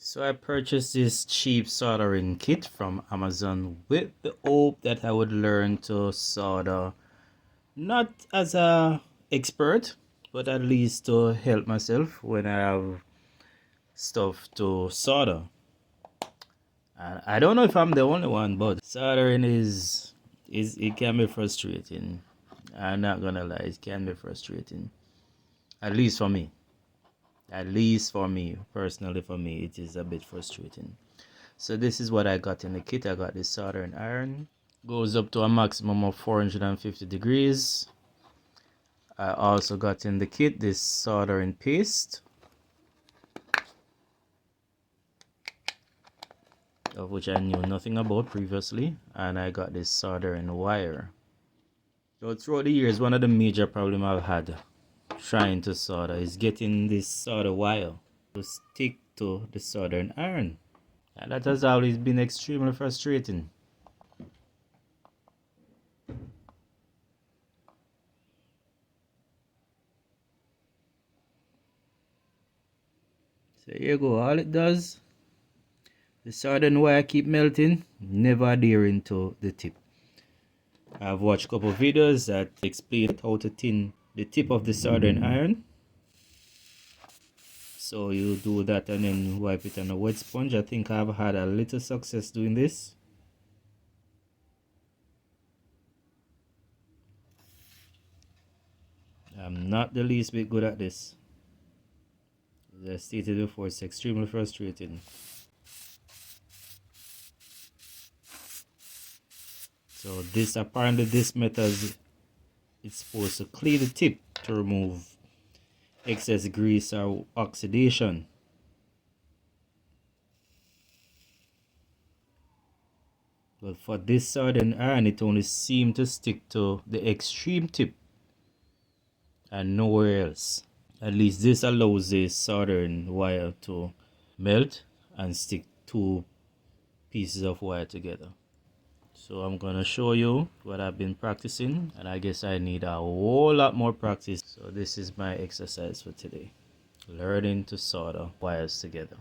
So I purchased this cheap soldering kit from Amazon with the hope that I would learn to solder, not as a expert, but at least to help myself when I have stuff to solder. And I don't know if I'm the only one, but soldering is it can be frustrating. I'm not gonna lie, it can be frustrating. At least for me. At least for me, personally for me, it is a bit frustrating. So this is what I got in the kit. I got this soldering iron. Goes up to a maximum of 450 degrees. I also got in the kit this soldering paste, of which I knew nothing about previously. And I got this soldering wire. So throughout the years, one of the major problems I've had trying to solder is getting this solder wire to stick to the soldering iron. And that has always been extremely frustrating. So here you go, all it does, the soldering wire keep melting, never adhering to the tip. I've watched a couple of videos that explain how to tin the tip of the soldering iron. So you do that and then wipe it on a wet sponge. I think I've had a little success doing this. I'm not the least bit good at this. As I stated before, it's extremely frustrating. So this, apparently this method, it's supposed to clean the tip to remove excess grease or oxidation. But for this soldering iron, it only seemed to stick to the extreme tip and nowhere else. At least this allows the soldering wire to melt and stick two pieces of wire together. So I'm gonna show you what I've been practicing, and I guess I need a whole lot more practice. So this is my exercise for today, learning to solder wires together.